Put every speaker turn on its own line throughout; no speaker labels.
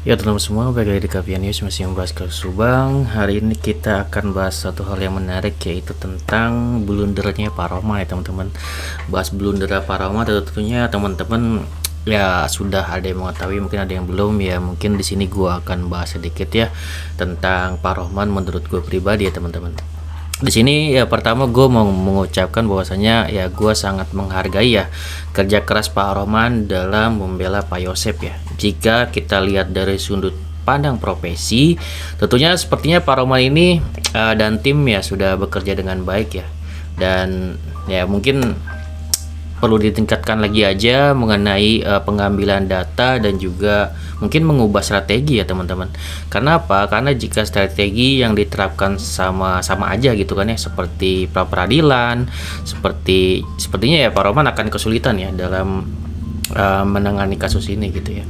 Ya teman-teman semua, balik lagi di Kavian News masih membahas kasus Subang. Hari ini kita akan bahas satu hal yang menarik, yaitu tentang blundernya Pak Roma ya teman-teman. Bahas blunder Pak Roma tentunya teman-teman ya sudah ada yang mengetahui, mungkin ada yang belum ya. Mungkin di sini gua akan bahas sedikit ya tentang Pak Rohman menurut gue pribadi ya teman-teman. Di sini ya pertama gue mau mengucapkan bahwasanya ya gue sangat menghargai ya kerja keras Pak Rohman dalam membela Pak Yosep ya. Jika kita lihat dari sudut pandang profesi, tentunya sepertinya Pak Rohman ini dan tim ya sudah bekerja dengan baik ya. Dan ya mungkin perlu ditingkatkan lagi aja mengenai pengambilan data dan juga mungkin mengubah strategi ya teman-teman. Karena apa? Karena jika strategi yang diterapkan sama aja gitu kan ya, seperti pra peradilan, sepertinya ya Pak Roman akan kesulitan ya dalam menangani kasus ini gitu ya.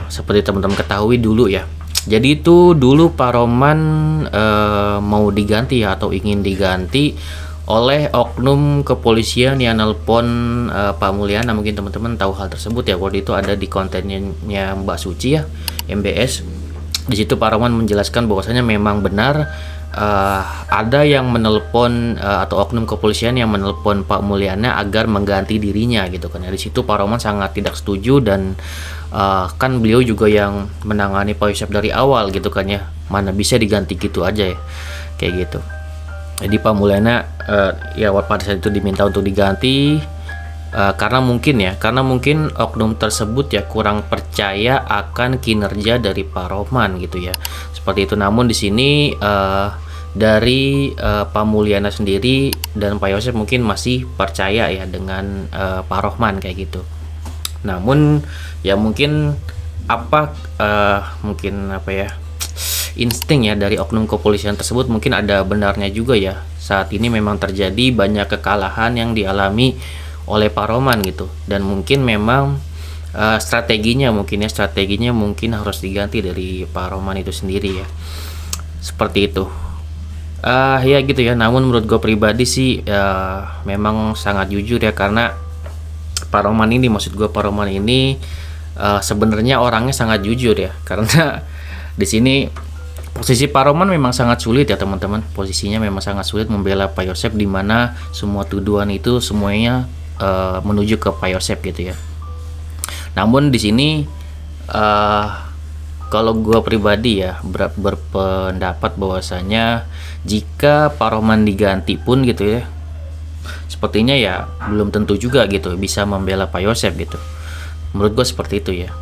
Seperti teman-teman ketahui dulu ya. Jadi itu dulu Pak Roman mau diganti ya, atau ingin diganti oleh oknum kepolisian yang nelpon Pak Mulyana. Mungkin teman-teman tahu hal tersebut ya, waktu itu ada di kontennya Mbak Suci ya, MBS. Di situ Pak Roman menjelaskan bahwasanya memang benar ada yang menelpon atau oknum kepolisian yang menelpon Pak Mulyana agar mengganti dirinya gitu kan. Di situ Pak Roman sangat tidak setuju dan kan beliau juga yang menangani Pak Yosep dari awal gitu kan ya. Mana bisa diganti gitu aja ya. Kayak gitu. Jadi Pak Mulyana ya pada saat itu diminta untuk diganti karena mungkin oknum tersebut ya kurang percaya akan kinerja dari Pak Rohman gitu ya, seperti itu. Namun di sini dari Pak Mulyana sendiri dan Pak Yosep mungkin masih percaya ya dengan Pak Rohman kayak gitu. Namun ya mungkin apa ya, insting ya dari oknum kepolisian tersebut mungkin ada benarnya juga ya. Saat ini memang terjadi banyak kekalahan yang dialami oleh Pak Roman gitu, dan mungkin memang strateginya mungkin harus diganti dari Pak Roman itu sendiri ya, seperti itu. Ya gitu ya. Namun menurut gue pribadi sih memang sangat jujur ya, karena Pak Roman ini sebenarnya orangnya sangat jujur ya, karena di sini posisi Pak Roman memang sangat sulit ya teman-teman. Posisinya memang sangat sulit membela Pak Yosep, di mana semua tuduhan itu semuanya menuju ke Pak Yosep gitu ya. Namun di sini kalau gue pribadi ya berpendapat bahwasanya jika Pak Roman diganti pun gitu ya, sepertinya ya belum tentu juga gitu bisa membela Pak Yosep gitu. Menurut gue seperti itu ya.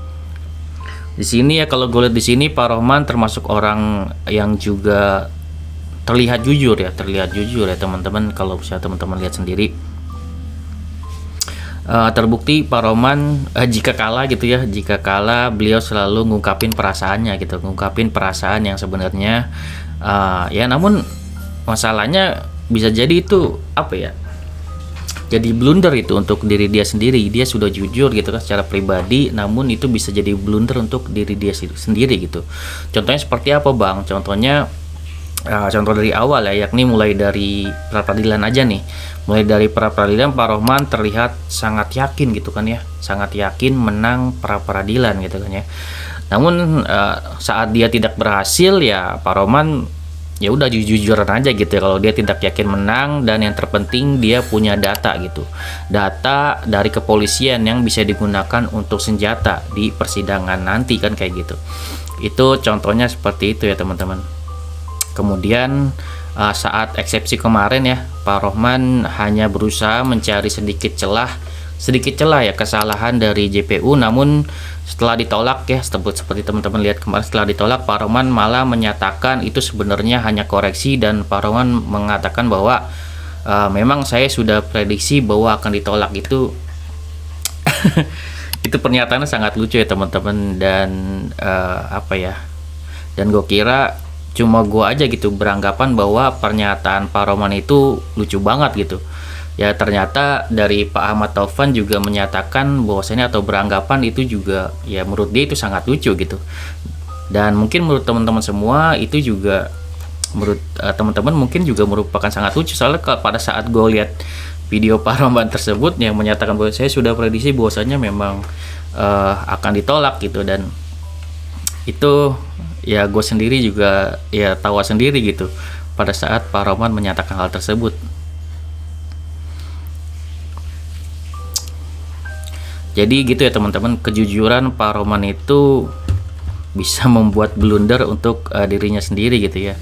Di sini ya kalau gue lihat di sini Pak Rohman termasuk orang yang juga terlihat jujur ya teman-teman. Kalau bisa teman-teman lihat sendiri, terbukti Pak Rohman jika kalah beliau selalu ngungkapin perasaannya gitu, ngungkapin perasaan yang sebenarnya ya. Namun masalahnya bisa jadi itu apa ya, jadi blunder itu untuk diri dia sendiri. Dia sudah jujur gitu kan secara pribadi, namun itu bisa jadi blunder untuk diri dia sendiri gitu. Contohnya seperti apa Bang? Contohnya contoh dari awal ya, yakni mulai dari pra peradilan aja nih. Mulai dari pra peradilan Pak Rohman terlihat sangat yakin gitu kan ya, sangat yakin menang pra peradilan gitu kan ya. Namun saat dia tidak berhasil ya Pak Rohman ya udah jujur-jujuran aja gitu ya, kalau dia tidak yakin menang. Dan yang terpenting dia punya data gitu, data dari kepolisian yang bisa digunakan untuk senjata di persidangan nanti kan kayak gitu. Itu contohnya seperti itu ya teman-teman. Kemudian saat eksepsi kemarin ya, Pak Rohman hanya berusaha mencari sedikit celah ya kesalahan dari JPU. Namun setelah ditolak ya, seperti teman-teman lihat kemarin, setelah ditolak Pak Rohman malah menyatakan itu sebenarnya hanya koreksi. Dan Pak Rohman mengatakan bahwa memang saya sudah prediksi bahwa akan ditolak itu. Itu pernyataannya sangat lucu ya teman-teman. Dan apa ya, dan gue kira cuma gue aja gitu beranggapan bahwa pernyataan Pak Rohman itu lucu banget gitu ya. Ternyata dari Pak Ahmad Taufan juga menyatakan bahwasanya atau beranggapan itu juga ya, menurut dia itu sangat lucu gitu. Dan mungkin menurut teman-teman semua itu juga, menurut teman-teman mungkin juga merupakan sangat lucu. Soalnya pada saat gue lihat video Pak Rohman tersebut yang menyatakan bahwa saya sudah prediksi bahwasanya memang akan ditolak gitu. Dan Itu ya gue sendiri juga ya tawa sendiri gitu pada saat Pak Roman menyatakan hal tersebut. Jadi gitu ya teman-teman, kejujuran Pak Roman itu bisa membuat blunder untuk dirinya sendiri gitu ya.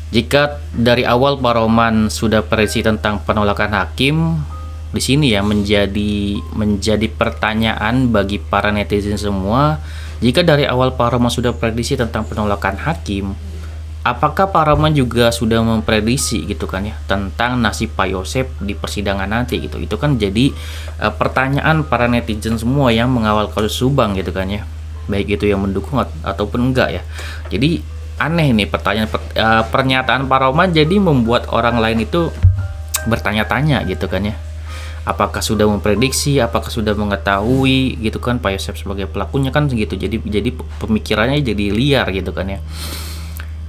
Jika dari awal Pak Roman sudah prediksi tentang penolakan hakim, di sini ya menjadi pertanyaan bagi para netizen semua. Jika dari awal Pak Roman sudah prediksi tentang penolakan hakim, apakah Pak Roman juga sudah memprediksi gitu kan ya tentang nasib Pak Yosep di persidangan nanti gitu? Itu kan jadi pertanyaan para netizen semua yang mengawal kasus Subang gitu kan ya, baik itu yang mendukung ataupun enggak ya. Jadi aneh nih pernyataan Pak Roman, jadi membuat orang lain itu bertanya-tanya gitu kan ya. Apakah sudah memprediksi, apakah sudah mengetahui gitu kan Pak Yosep sebagai pelakunya kan gitu. Jadi pemikirannya jadi liar gitu kan ya.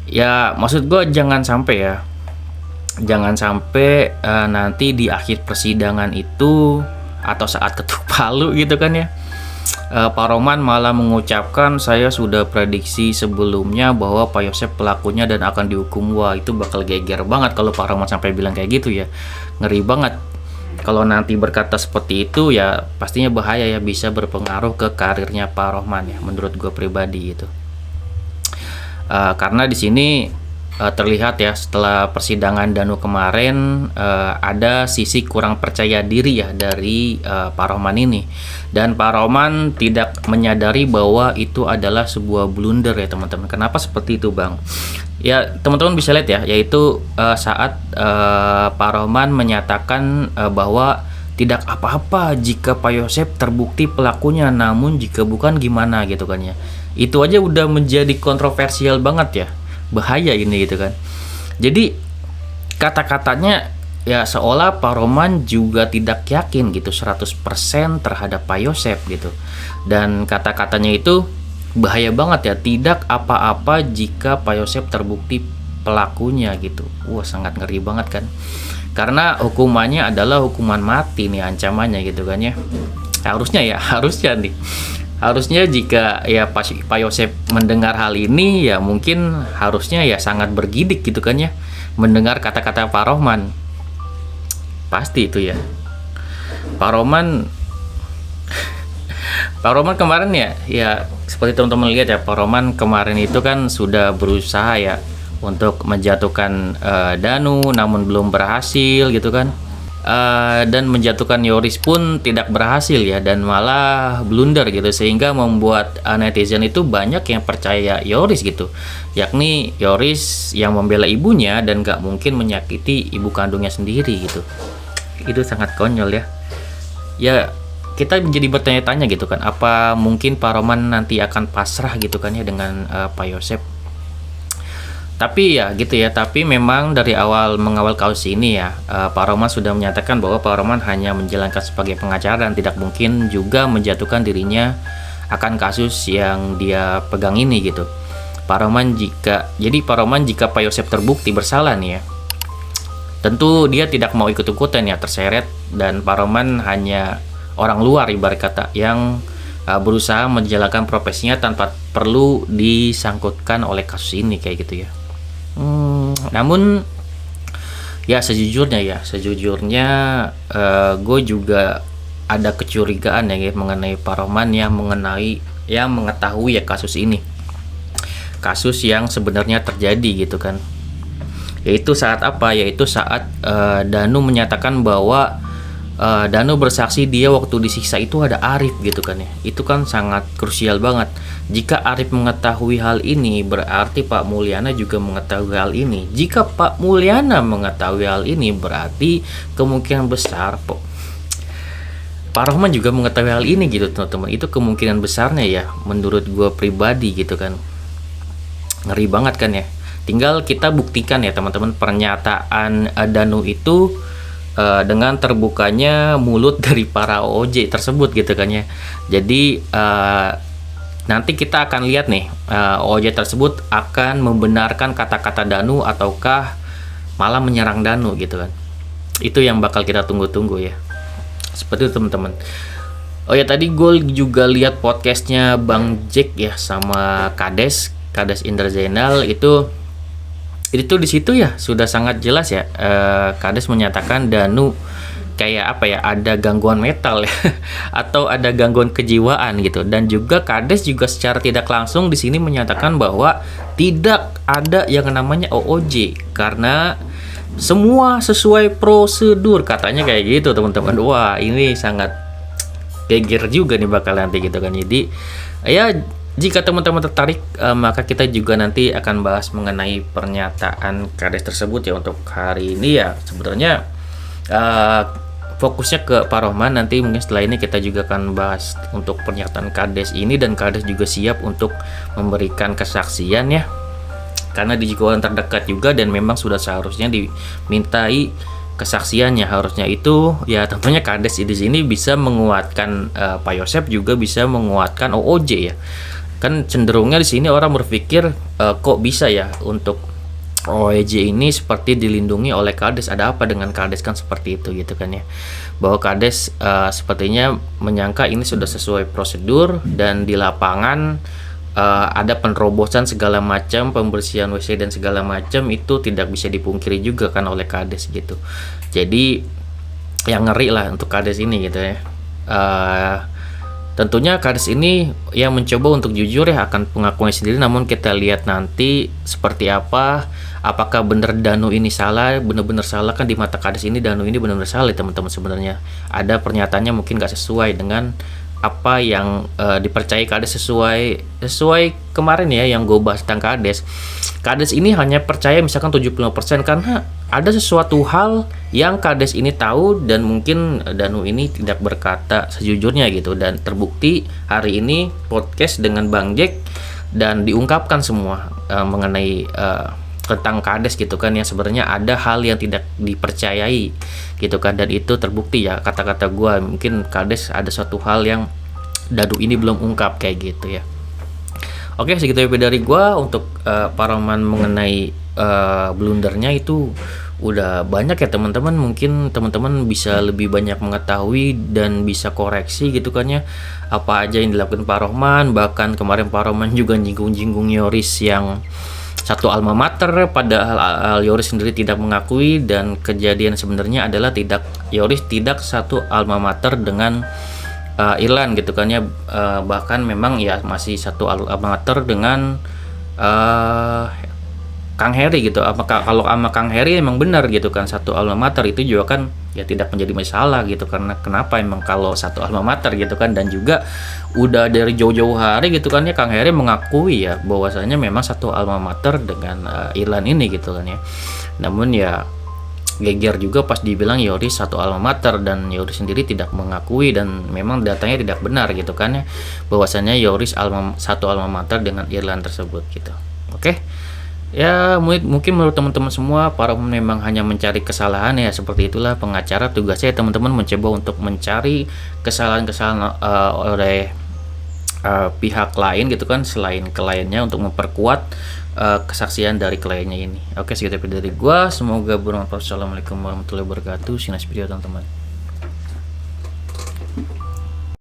Ya maksud gue jangan sampai nanti di akhir persidangan itu atau saat ketuk palu gitu kan ya, Pak Roman malah mengucapkan saya sudah prediksi sebelumnya bahwa Pak Yosep pelakunya dan akan dihukum. Wah, itu bakal geger banget kalau Pak Roman sampai bilang kayak gitu ya. Ngeri banget kalau nanti berkata seperti itu ya, pastinya bahaya ya, bisa berpengaruh ke karirnya Pak Roman ya menurut gue pribadi itu. Karena di sini terlihat ya setelah persidangan Danu kemarin ada sisi kurang percaya diri ya dari Pak Roman ini, dan Pak Roman tidak menyadari bahwa itu adalah sebuah blunder ya teman-teman. Kenapa seperti itu Bang? Ya teman-teman bisa lihat ya, yaitu saat Pak Roman menyatakan bahwa tidak apa-apa jika Pak Yosep terbukti pelakunya, namun jika bukan gimana gitu kan ya. Itu aja udah menjadi kontroversial banget ya. Bahaya ini gitu kan. Jadi kata-katanya ya seolah Pak Roman juga tidak yakin gitu 100% terhadap Pak Yosep gitu. Dan kata-katanya itu bahaya banget ya, tidak apa-apa jika Pak Yosep terbukti pelakunya gitu. Wah, sangat ngeri banget kan. Karena hukumannya adalah hukuman mati nih ancamannya gitu kan ya. Harusnya jika ya Pak Yosep mendengar hal ini ya mungkin harusnya ya sangat bergidik gitu kan ya mendengar kata-kata Pak Roman. Pasti itu ya. Pak Roman kemarin ya seperti teman-teman lihat ya, Pak Roman kemarin itu kan sudah berusaha ya untuk menjatuhkan Danu, namun belum berhasil gitu kan. Dan menjatuhkan Yoris pun tidak berhasil ya, dan malah blunder gitu, sehingga membuat netizen itu banyak yang percaya Yoris gitu, yakni Yoris yang membela ibunya dan gak mungkin menyakiti ibu kandungnya sendiri gitu. Itu sangat konyol ya. Ya kita menjadi bertanya-tanya gitu kan, apa mungkin Pak Roman nanti akan pasrah gitu kan ya dengan Pak Yosep. Tapi ya gitu ya, tapi memang dari awal mengawal kasus ini ya, Pak Roman sudah menyatakan bahwa Pak Roman hanya menjalankan sebagai pengacara dan tidak mungkin juga menjatuhkan dirinya akan kasus yang dia pegang ini gitu. Pak Roman jika Pak Yosep terbukti bersalah nih ya, tentu dia tidak mau ikut-ikutan ya terseret, dan Pak Roman hanya orang luar ibarat kata yang berusaha menjalankan profesinya tanpa perlu disangkutkan oleh kasus ini kayak gitu ya. Namun ya sejujurnya gue juga ada kecurigaan ya mengenai Pak Roman yang mengetahui ya kasus ini, kasus yang sebenarnya terjadi gitu kan. Yaitu saat Danu menyatakan bahwa Danu bersaksi dia waktu disiksa itu ada Arif gitu kan ya. Itu kan sangat krusial banget. Jika Arif mengetahui hal ini, berarti Pak Mulyana juga mengetahui hal ini. Jika Pak Mulyana mengetahui hal ini, berarti kemungkinan besar Pak Roman juga mengetahui hal ini gitu teman-teman. Itu kemungkinan besarnya ya menurut gue pribadi gitu kan. Ngeri banget kan ya. Tinggal kita buktikan ya teman-teman pernyataan Danu itu dengan terbukanya mulut dari para OJ tersebut gitu kan ya. Jadi nanti kita akan lihat nih OJ tersebut akan membenarkan kata-kata Danu ataukah malah menyerang Danu gitu kan. Itu yang bakal kita tunggu-tunggu ya. Seperti itu teman-teman. Oh ya, tadi gue juga lihat podcastnya Bang Jack ya sama Kades Indra Zainal itu di situ ya sudah sangat jelas ya. Kades menyatakan Danu kayak apa ya, ada gangguan mental ya atau ada gangguan kejiwaan gitu, dan juga Kades juga secara tidak langsung di sini menyatakan bahwa tidak ada yang namanya OOJ karena semua sesuai prosedur, katanya kayak gitu teman-teman. Wah, ini sangat geger juga nih bakal nanti gitu kan. Jadi ya, jika teman-teman tertarik, maka kita juga nanti akan bahas mengenai pernyataan Kades tersebut ya. Untuk hari ini ya sebenarnya fokusnya ke Pak Rohman. Nanti mungkin setelah ini kita juga akan bahas untuk pernyataan Kades ini, dan Kades juga siap untuk memberikan kesaksian ya, karena di jangkauan terdekat juga, dan memang sudah seharusnya dimintai kesaksiannya. Harusnya itu ya tentunya Kades di sini bisa menguatkan Pak Yosep, juga bisa menguatkan OOJ ya. Kan cenderungnya di sini orang berpikir kok bisa ya untuk OOJ ini seperti dilindungi oleh Kades. Ada apa dengan Kades, kan seperti itu gitu kan ya. Bahwa Kades sepertinya menyangka ini sudah sesuai prosedur, dan di lapangan ada penerobosan segala macam, pembersihan WC dan segala macam, itu tidak bisa dipungkiri juga kan oleh Kades gitu. Jadi yang ngeri lah untuk Kades ini gitu ya. Tentunya Kades ini yang mencoba untuk jujur ya akan pengakuannya sendiri, namun kita lihat nanti seperti apa. Apakah benar Danu ini salah, benar-benar salah kan di mata Kades ini. Danu ini benar-benar salah teman-teman. Sebenarnya ada pernyataannya mungkin gak sesuai dengan apa yang dipercayai Kades, sesuai kemarin ya yang gue bahas tentang Kades ini hanya percaya misalkan 70%, karena ada sesuatu hal yang Kades ini tahu, dan mungkin Danu ini tidak berkata sejujurnya gitu. Dan terbukti hari ini podcast dengan Bang Jack, dan diungkapkan semua mengenai tentang Kades gitu kan, yang sebenarnya ada hal yang tidak dipercayai gitu kan, dan itu terbukti ya. Kata-kata gue, mungkin Kades ada suatu hal yang Danu ini belum ungkap kayak gitu ya. Oke, segitu ya dari gue untuk Pak Rohman mengenai blundernya itu udah banyak ya teman-teman. Mungkin teman-teman bisa lebih banyak mengetahui dan bisa koreksi gitu kan ya, apa aja yang dilakukan Pak Rohman. Bahkan kemarin Pak Rohman juga nyinggung-nyinggung Yoris yang satu alma mater, padahal Yoris sendiri tidak mengakui, dan kejadian sebenarnya adalah Yoris tidak satu alma mater dengan Irlan gitu kan ya. Bahkan memang ya masih satu alma mater dengan Kang Heri gitu. Apakah kalau sama Kang Heri emang benar gitu kan satu alma mater, itu juga kan ya tidak menjadi masalah gitu, karena kenapa emang kalau satu alma mater gitu kan. Dan juga udah dari jauh-jauh hari gitu kan ya Kang Heri mengakui ya bahwasanya memang satu alma mater dengan Irlan ini gitu kan ya. Namun ya geger juga pas dibilang Yoris satu alma mater, dan Yoris sendiri tidak mengakui, dan memang datanya tidak benar gitu kan ya, bahwasanya Yoris satu alma mater dengan Irlan tersebut gitu. Oke. Ya mungkin menurut teman-teman semua, Pak Rohman memang hanya mencari kesalahan ya. Seperti itulah pengacara, tugasnya teman-teman mencoba untuk mencari kesalahan-kesalahan oleh pihak lain gitu kan, selain kliennya, untuk memperkuat kesaksian dari kliennya ini. Oke, segitu dari gua, semoga bermanfaat. Assalamualaikum warahmatullahi wabarakatuh. Sinas video teman-teman.